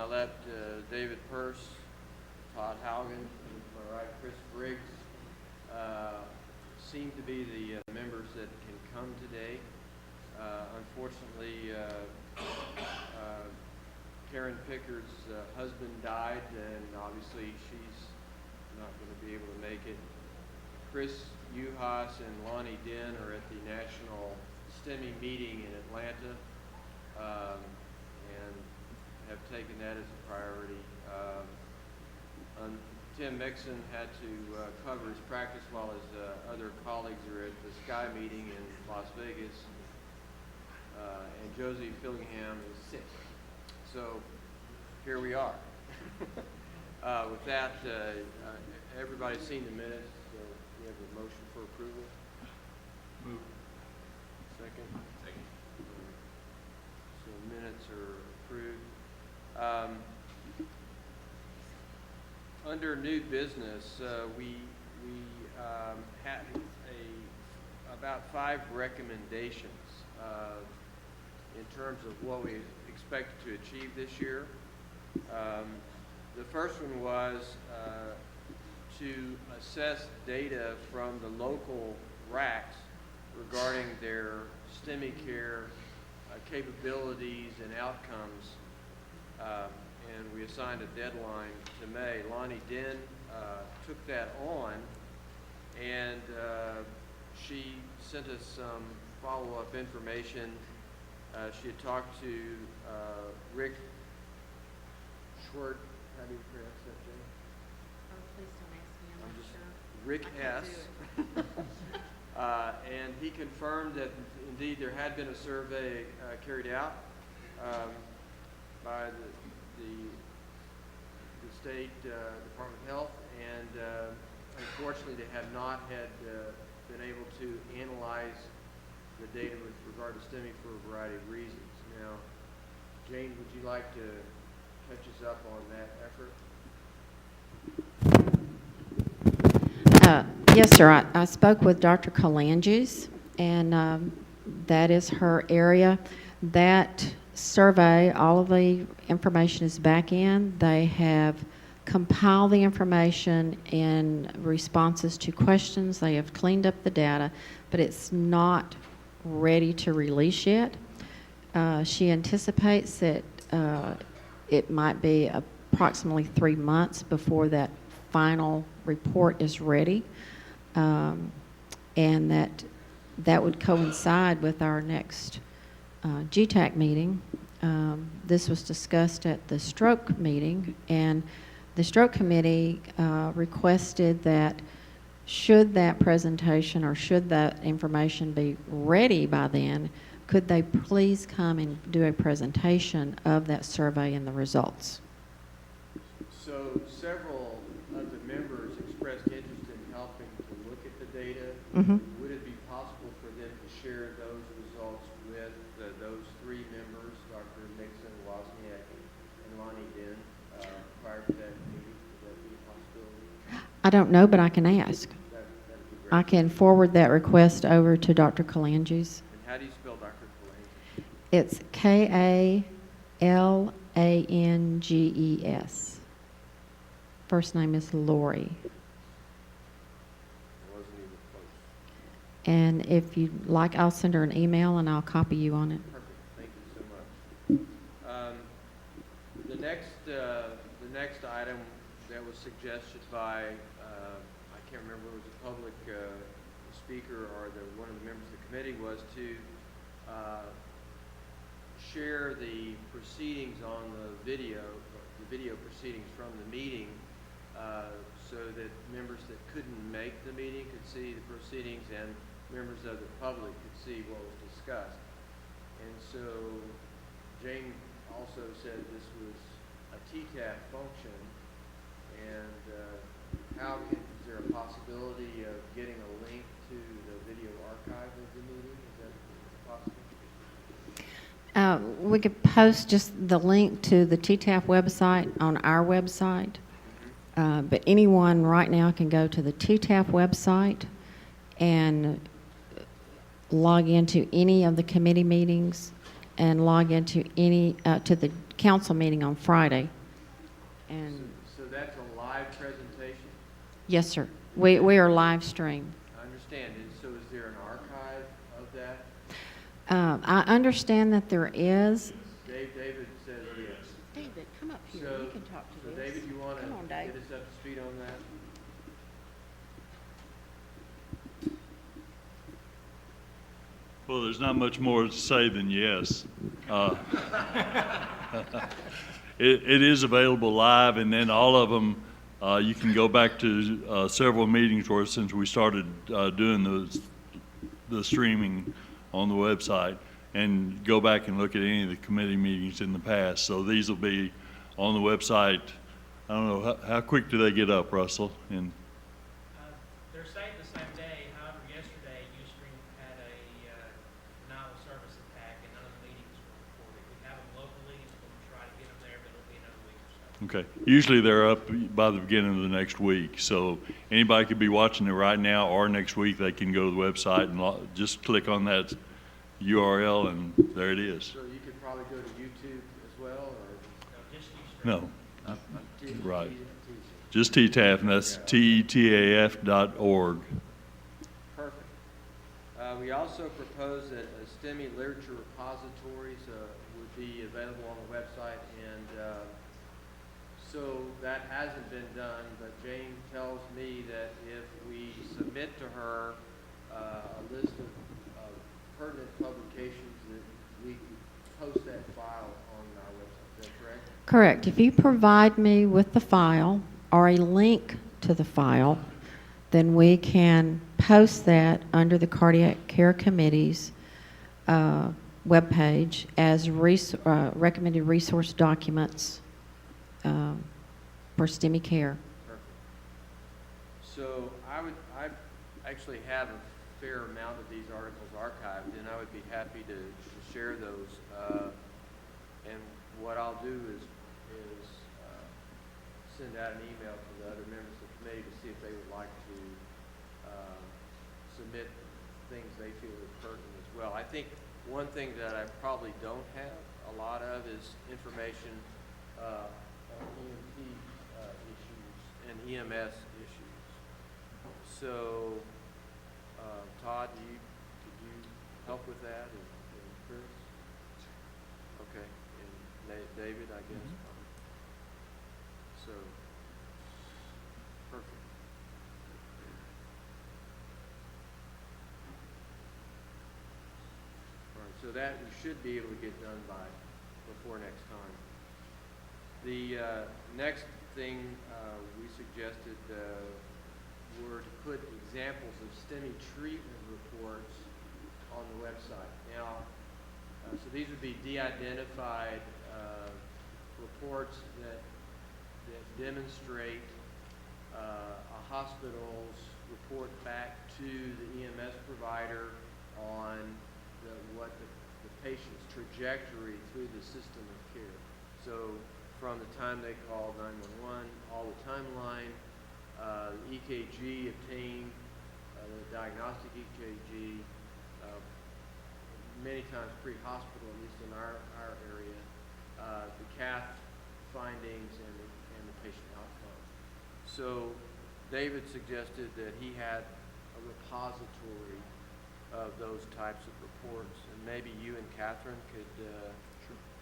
my left, David Purse, Todd Haugen, and to my right, Chris Briggs, seem to be the members that can come today. Unfortunately, Karen Pickard's husband died, and obviously she's not going to be able to make it. Chris Uhas and Lonnie Den are at the National STEMI meeting in Atlanta, and have taken that as a priority. Tim Mixon had to cover his practice while his other colleagues are at the Sky meeting in Las Vegas, and Josie Fillingham is sick. So here we are. With that, everybody's seen the minutes, so we have a motion for approval. Move. Second. Second. So minutes are approved. Under new business, we had about 5 recommendations in terms of what we expect to achieve this year. The first one was to assess data from the local RACs regarding their STEMI care capabilities and outcomes, and we assigned a deadline to May. Lonnie Den took that on, and she sent us some follow-up information. She had talked to Rick Schwartz. How do you pronounce that, Jane? Oh, please don't ask me. I'm not sure. Rick I can't S. And he confirmed that indeed there had been a survey carried out by the state Department of Health, and unfortunately they have not had been able to analyze the data with regard to STEMI for a variety of reasons. Now, Jane, would you like to catch us up on that effort? Yes, sir. I spoke with Dr. Kalanges, and that is her area. That survey, all of the information is back in. They have compiled the information in responses to questions. They have cleaned up the data, but it's not ready to release yet. She anticipates that it might be approximately 3 months before that final report is ready, and that would coincide with our next GETAC meeting. This was discussed at the stroke meeting, and the stroke committee requested that should that presentation or should that information be ready by then, could they please come and do a presentation of that survey and the results? So several of the members expressed interest in helping to look at the data. Mm-hmm. Would it be possible for them to share those results with those 3 members, Dr. Nixon, Wozniak, and Lonnie Den, prior to that meeting? Would that be a possibility? I don't know, but I can ask. That'd be great. I can forward that request over to Dr. Kalanges. And how do you spell Dr. Kalanges? It's Kalanges. First name is Lori. Wasn't even close. And if you'd like, I'll send her an email and I'll copy you on it. Perfect. Thank you so much. The next item that was suggested by I can't remember if it was a public speaker or one of the members of the committee, was to share the proceedings on the video proceedings from the meeting, so that members that couldn't make the meeting could see the proceedings, and members of the public could see what was discussed. And so Jane also said this was a TTAF function, and is there a possibility of getting a link to the video archive of the meeting? Is that possible? We could post just the link to the TTAF website on our website, but anyone right now can go to the TTAF website and log into any of the committee meetings and log into any to the council meeting on Friday. And, So that's a live presentation? yes, sir, we are live streamed. I understand. So is there an archive of that? I understand that there is. David says yes. David, come up here. So- You can talk to So this. David, you want to Come on, get Dave. us up to speed on that? Well, there's not much more to say than yes. It is available live, and then all of them, you can go back to several meetings where since we started doing the streaming on the website, and go back and look at any of the committee meetings in the past. So these will be on the website. I don't know, how quick do they get up, Russell? And They're saved the same day. However, yesterday Ustream had a denial of service attack and none of the meetings were recorded. We have them locally. We're going to try to get them there, but it'll be another week or so. okay, usually they're up by the beginning of the next week. So anybody could be watching it right now, or next week they can go to the website and just click on that URL, and there it is. So you could probably go to YouTube as well, or? So just Ustream. No, T- Right. T- just TTAF, and that's TETAF.org. Perfect. We also propose that STEMI literature repositories would be available on the website, and so that hasn't been done, but Jane tells me that if we submit to her a list of pertinent publications, that we could post that file on our website. Is that correct? Correct. If you provide me with the file or a link to the file, then we can post that under the Cardiac Care Committee's webpage as recommended resource documents for STEMI care. Perfect. So I actually have a fair amount of these articles archived, and I would be happy to share those. And what I'll do is send out an email to the other members of the committee to see if they would like to submit things they feel are pertinent as well. I think one thing that I probably don't have a lot of is information on EMT issues and EMS issues. So, Todd, could you help with that, and Chris? Okay, and David, I guess. So, perfect. All right, so that we should be able to get done before next time. The next thing we suggested were to put examples of STEMI treatment reports on the website. Now, so these would be de-identified reports that demonstrate a hospital's report back to the EMS provider on what the patient's trajectory through the system of care. So from the time they call 911, all the timeline, the EKG obtained, the diagnostic EKG, many times pre-hospital, at least in our area, the cath findings and the patient outcome. So David suggested that he had a repository of those types of reports, and maybe you and Catherine could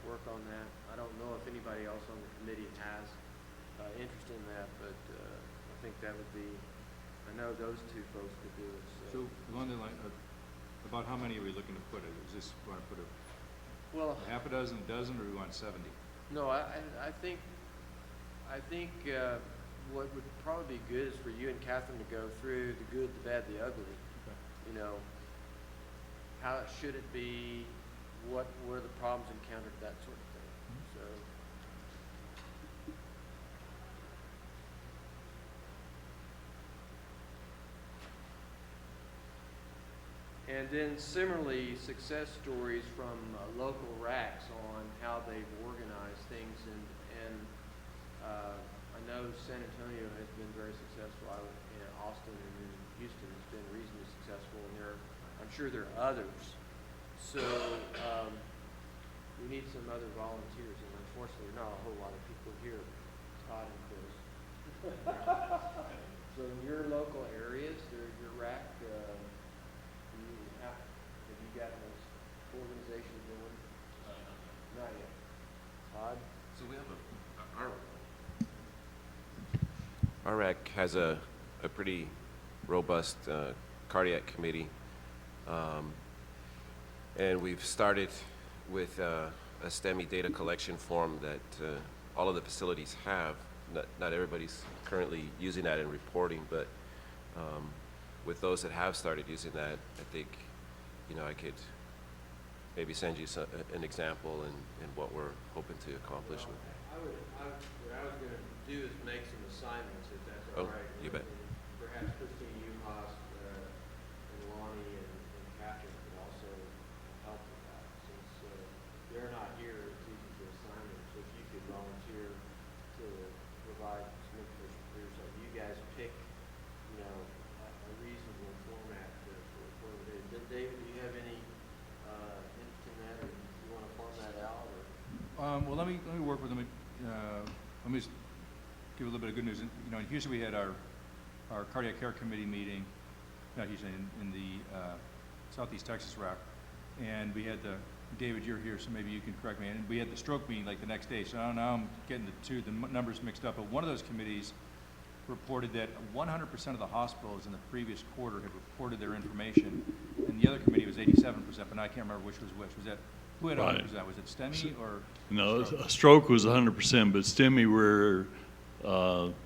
work on that. I don't know if anybody else on the committee has interest in that, but I think that would be, I know those two folks could do it. So along the line, about how many are we looking to put? Is this, want to put Well, a half a dozen, dozen, or do we want 70? no, I think what would probably be good is for you and Catherine to go through the good, the bad, the ugly. Okay. You know, how should it be? What were the problems encountered? That sort of thing. So. And then similarly, success stories from local RACs on how they've organized things, and I know San Antonio has been very successful. In Austin and in Houston has been reasonably successful, and I'm sure there are others. So we need some other volunteers, and unfortunately, not a whole lot of people here, Todd and Chris. So in your local areas, your RAC, have you gotten those organizations going? Not yet. Todd? So we have our RAC has a pretty robust cardiac committee, and we've started with a STEMI data collection form that all of the facilities have. Not everybody's currently using that in reporting, but with those that have started using that, I think, you know, I could maybe send you an example and what we're hoping to accomplish with that. What I was gonna do is make some assignments, if that's all Oh, right. you bet. And perhaps Christine Uhas, and Lonnie and Catherine could also help with that, since they're not here, it's easy to assign them. So if you could volunteer to provide some information for yourself, you guys pick, you know, a reasonable format for the day. David, do you have any interest in that, or you wanna farm that out, or? Well, let me work with them. Let me just give a little bit of good news. You know, in Houston, we had our cardiac care committee meeting, not Houston, in the Southeast Texas RAC, and we had David, you're here, so maybe you can correct me, and we had the stroke meeting like the next day, so now I'm getting the numbers mixed up, but one of those committees reported that 100% of the hospitals in the previous quarter had reported their information, and the other committee was 87%, but I can't remember which was which. Was that, who had 100%? Was it STEMI or? No, stroke? a stroke was 100%, but STEMI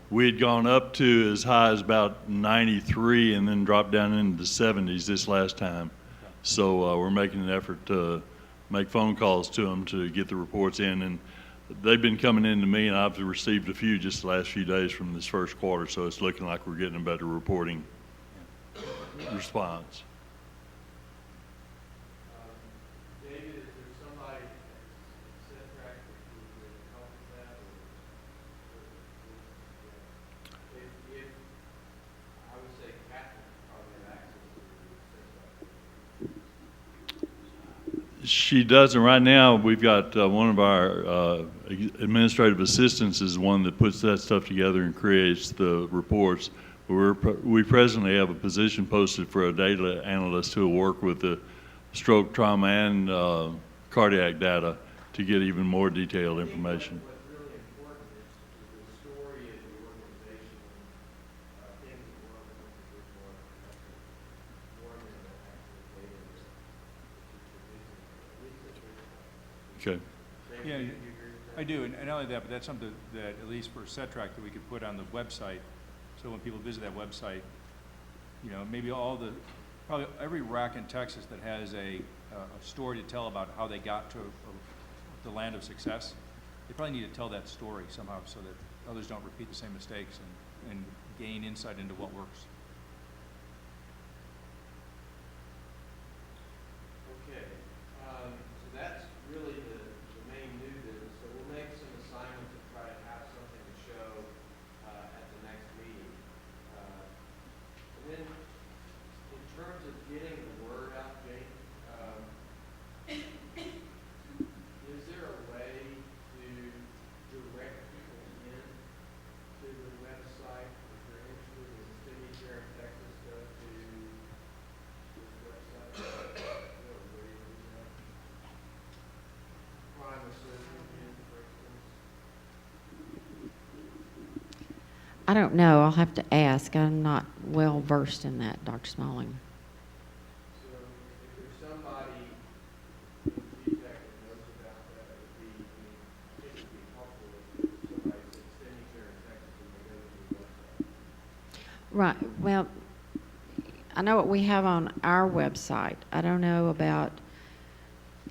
we had gone up to as high as about 93 and then dropped down into the 70s this last time. Okay. So we're making an effort to make phone calls to them to get the reports in, and they've been coming in to me, and I've received a few just the last few days from this first quarter, so it's looking like we're getting a better reporting response. David, is there somebody at CETRAC that could help with that, if I would say Catherine probably have access to CETRAC. She doesn't right now. We've got one of our administrative assistants is one that puts that stuff together and creates the reports. We presently have a position posted for a data analyst who will work with the stroke, trauma, and cardiac data to get even more detailed information. What's really important is the story of the organization, things that we're looking for, more than the actual data that you're producing. Okay. Yeah, David, do you agree with that? I do, and not only that, but that's something that, at least for CETRAC, that we could put on the website, so when people visit that website, you know, maybe probably every RAC in Texas that has a story to tell about how they got to the land of success, they probably need to tell that story somehow so that others don't repeat the same mistakes and gain insight into what works. Okay, so that's really the main new business, so we'll make some assignments and try to have something to show at the next meeting. And then, in terms of getting the word out, Jane, is there a way to direct people in to the website if they're interested in STEMI Share in Texas, go to this website? Is there a way to do that? Crime association, for instance? I don't know. I'll have to ask. I'm not well versed in that, Dr. Smalling. So if there's somebody in GETAC that knows about that, it would be, I think it would be helpful if somebody said STEMI Share in Texas and they go to the website. Right. Well, I know what we have on our website. I don't know about,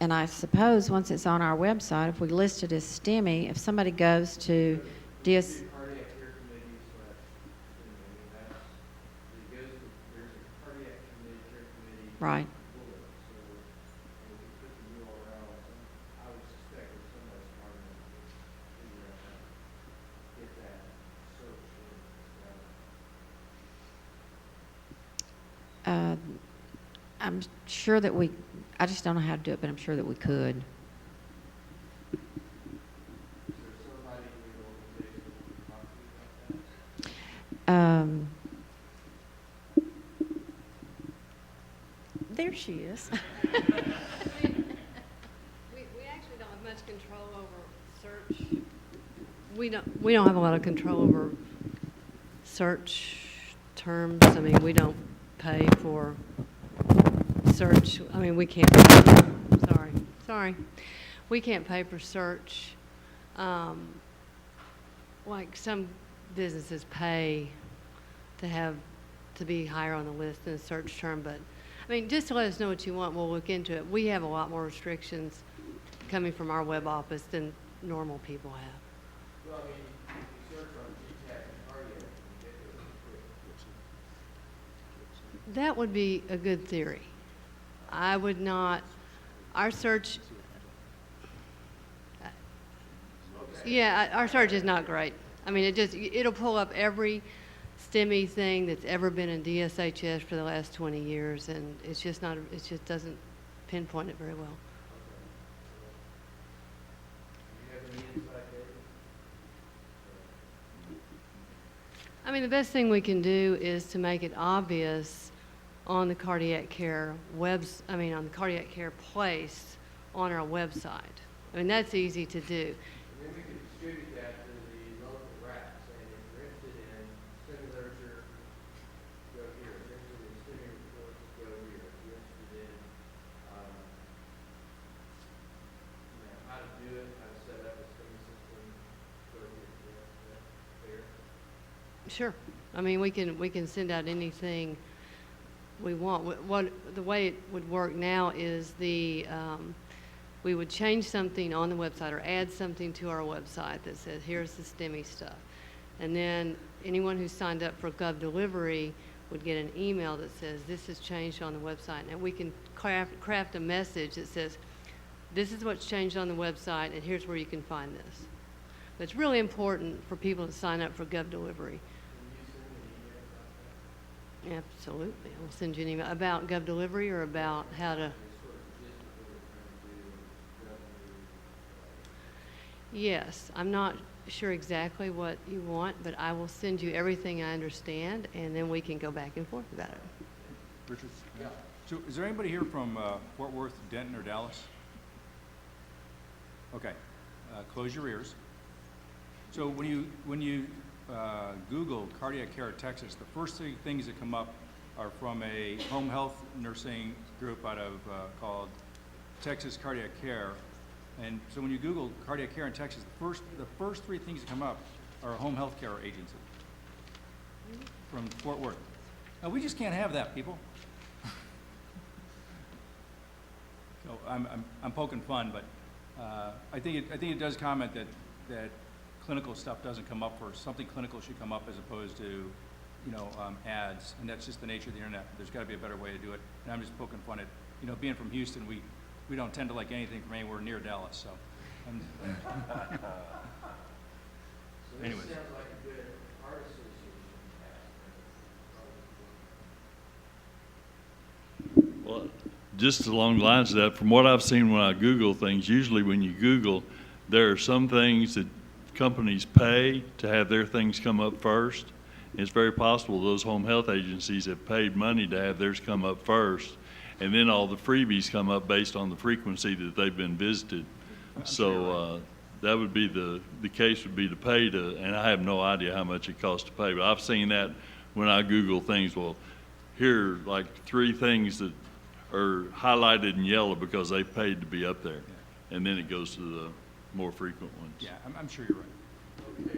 and I suppose once it's on our website, if we list it as STEMI, if somebody goes to DS, Cardiac Care Committee slash, I mean, that's, it goes to, there's a cardiac committee, care committee. right. Bullet, so, we could put the URL, I would suspect that somebody's smart enough to figure out how to get that search in. I'm sure that I just don't know how to do it, but I'm sure that we could. There she is. We actually don't have much control over search. We don't have a lot of control over search terms. I mean, we don't pay for search. I mean, we can't, sorry. We can't pay for search. Like some businesses pay to be higher on the list than a search term, but I mean, just to let us know what you want, we'll look into it. We have a lot more restrictions coming from our web office than normal people have. Well, I mean, if you search on GETAC and cardiac, you get those quick. That would be a good theory. I would not, our search, yeah, our search is not great. I mean, it'll pull up every STEMI thing that's ever been in DSHS for the last 20 years, and it's just not, it just doesn't pinpoint it very well. Do you have any insight, David? I mean, the best thing we can do is to make it obvious on the cardiac care on the cardiac care place on our website. I mean, that's easy to do. And then we could distribute that to the local racks, saying if you're interested in STEMI literature, go here. If you're interested in STEMI reports, go here. If you're interested in, how to do it, how to set up a STEMI system, go here. Is that fair? Sure. I mean, we can send out anything we want. The way it would work now is we would change something on the website or add something to our website that says, here's the STEMI stuff. And then anyone who signed up for GovDelivery would get an email that says, this is changed on the website. And we can craft a message that says, this is what's changed on the website, and here's where you can find this. But it's really important for people to sign up for GovDelivery. Absolutely. I'll send you an email about GovDelivery or about how to. Yes, I'm not sure exactly what you want, but I will send you everything I understand, and then we can go back and forth about it. Richard? Yeah. So is there anybody here from Fort Worth, Denton, or Dallas? Okay. Close your ears. So when you Google cardiac care Texas, the first three things that come up are from a home health nursing group out of called Texas Cardiac Care. And so when you Google cardiac care in Texas, the first three things that come up are a home health care agency from Fort Worth. Now, we just can't have that, people. So I'm poking fun, but I think it does comment that clinical stuff doesn't come up first. Something clinical should come up as opposed to, ads, and that's just the nature of the internet. There's got to be a better way to do it. And I'm just poking fun at, being from Houston, we don't tend to like anything from anywhere near Dallas. So, So anyways. this sounds like a good art association task. Well, just along the lines of that, from what I've seen when I Google things, usually when you Google, there are some things that companies pay to have their things come up first. And it's very possible those home health agencies have paid money to have theirs come up first, and then all the freebies come up based on the frequency that they've been visited. So that would be the case would be to pay to, and I have no idea how much it costs to pay, but I've seen that when I Google things. Well, here are like 3 things that are highlighted in yellow because they paid to be up there, and then it goes to the more frequent ones. Yeah, I'm sure you're right. Okay,